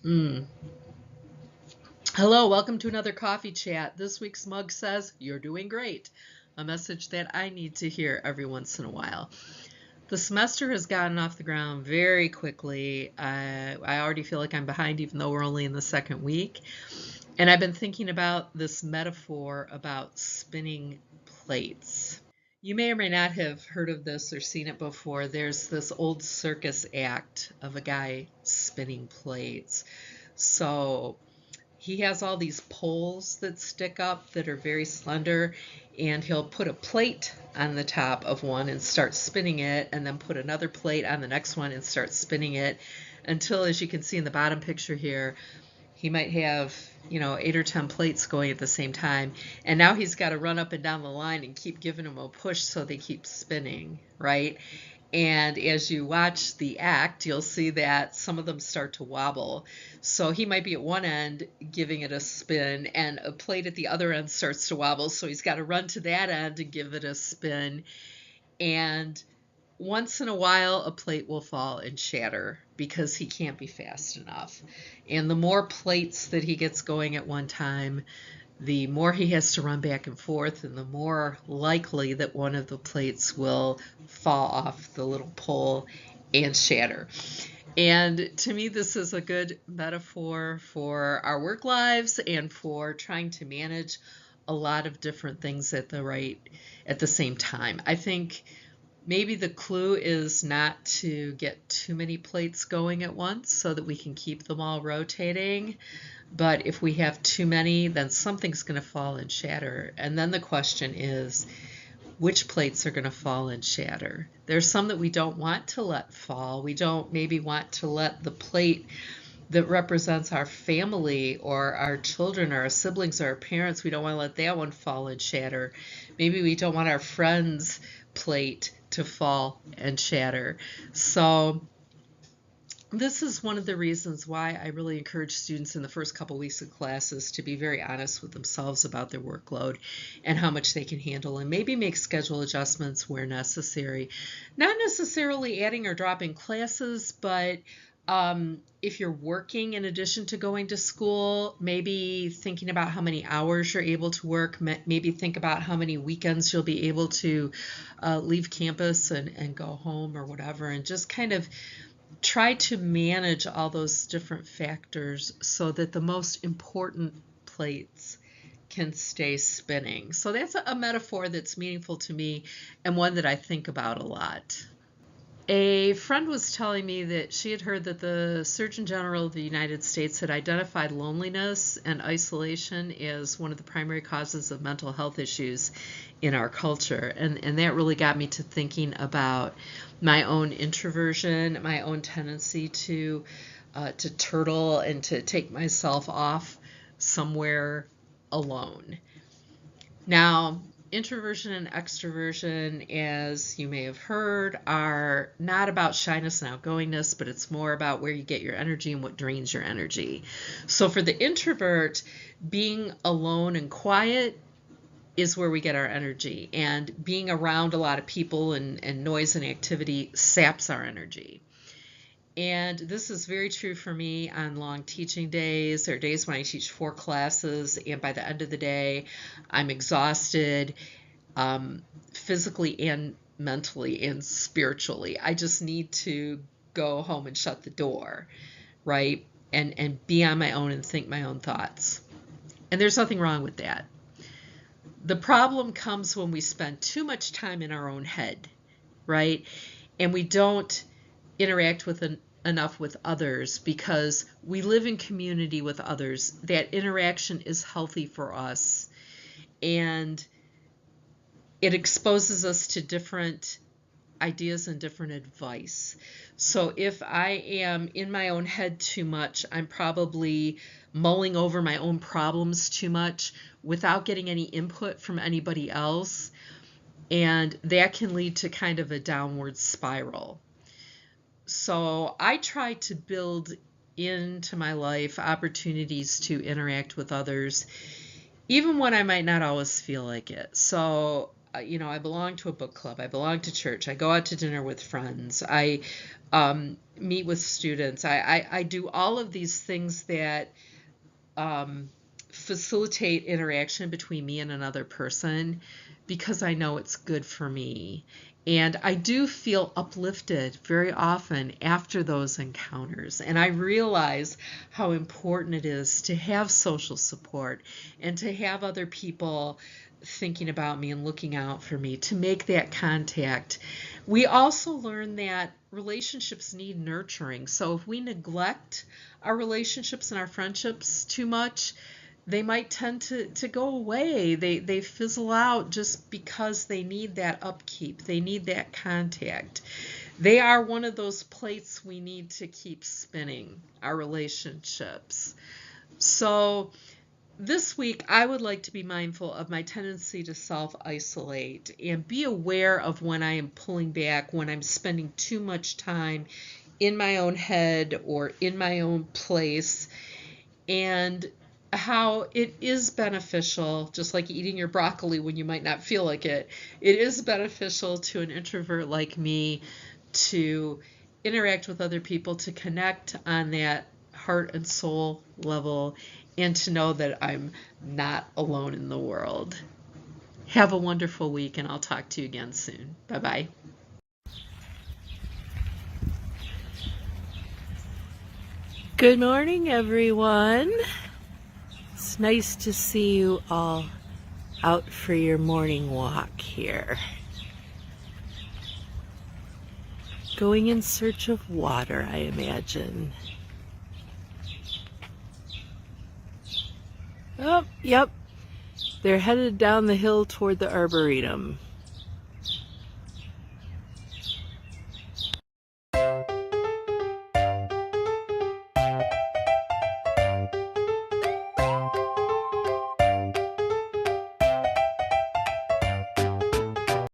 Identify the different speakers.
Speaker 1: Mm. Hello, welcome to another coffee chat. This week's mug says, "You're doing great." A message that I need to hear every once in a while. The semester has gotten off the ground very quickly. I already feel like I'm behind, even though we're only in the second week. And I've been thinking about this metaphor about spinning plates. You may or may not have heard of this or seen it before. There's this old circus act of a guy spinning plates. So he has all these poles that stick up that are very slender, and he'll put a plate on the top of one and start spinning it, and then put another plate on the next one and start spinning it until, as you can see in the bottom picture here, he might have 8 or 10 plates going at the same time, and now he's got to run up and down the line and keep giving them a push so they keep spinning, right? And as you watch the act, you'll see that some of them start to wobble. So he might be at one end giving it a spin, and a plate at the other end starts to wobble. So he's got to run to that end and give it a spin. And once in a while, a plate will fall and shatter because he can't be fast enough. And the more plates that he gets going at one time, the more he has to run back and forth, and the more likely that one of the plates will fall off the little pole and shatter. And to me, this is a good metaphor for our work lives and for trying to manage a lot of different things at the same time. I think maybe the clue is not to get too many plates going at once so that we can keep them all rotating. But if we have too many, then something's going to fall and shatter. And then the question is, which plates are going to fall and shatter? There's some that we don't want to let fall. We don't maybe want to let the plate that represents our family or our children or our siblings or our parents, we don't want to let that one fall and shatter. Maybe we don't want our friends' plate to fall and shatter. So this is one of the reasons why I really encourage students in the first couple weeks of classes to be very honest with themselves about their workload and how much they can handle, and maybe make schedule adjustments where necessary. Not necessarily adding or dropping classes, but if you're working in addition to going to school, maybe thinking about how many hours you're able to work, maybe think about how many weekends you'll be able to leave campus and go home or whatever, and just kind of try to manage all those different factors so that the most important plates can stay spinning. So that's a metaphor that's meaningful to me and one that I think about a lot. A friend was telling me that she had heard that the Surgeon General of the United States had identified loneliness and isolation as one of the primary causes of mental health issues in our culture. And that really got me to thinking about my own introversion, my own tendency to turtle and to take myself off somewhere alone. Now, introversion and extroversion, as you may have heard, are not about shyness and outgoingness, but it's more about where you get your energy and what drains your energy. So for the introvert, being alone and quiet is where we get our energy, and being around a lot of people and noise and activity saps our energy. And this is very true for me on long teaching days. There are days when I teach 4 classes, and by the end of the day, I'm exhausted, physically and mentally and spiritually. I just need to go home and shut the door, right? And be on my own and think my own thoughts. And there's nothing wrong with that. The problem comes when we spend too much time in our own head, right? And we don't interact with enough with others because we live in community with others. That interaction is healthy for us, and it exposes us to different ideas and different advice. So if I am in my own head too much, I'm probably mulling over my own problems too much without getting any input from anybody else, and that can lead to kind of a downward spiral. So I try to build into my life opportunities to interact with others, even when I might not always feel like it. So I belong to a book club. I belong to church. I go out to dinner with friends. I meet with students. I do all of these things that facilitate interaction between me and another person because I know it's good for me. And I do feel uplifted very often after those encounters. And I realize how important it is to have social support and to have other people thinking about me and looking out for me, to make that contact. We also learn that relationships need nurturing. So if we neglect our relationships and our friendships too much, they might tend to go away. They fizzle out just because they need that upkeep. They need that contact. They are one of those plates we need to keep spinning, our relationships. So this week, I would like to be mindful of my tendency to self-isolate and be aware of when I am pulling back, when I'm spending too much time in my own head or in my own place, and how it is beneficial, just like eating your broccoli when you might not feel like it. It is beneficial to an introvert like me to interact with other people, to connect on that heart and soul level, and to know that I'm not alone in the world. Have a wonderful week, and I'll talk to you again soon. Bye-bye.
Speaker 2: Good morning, everyone. It's nice to see you all out for your morning walk here. Going in search of water, I imagine. Oh, yep. They're headed down the hill toward the Arboretum.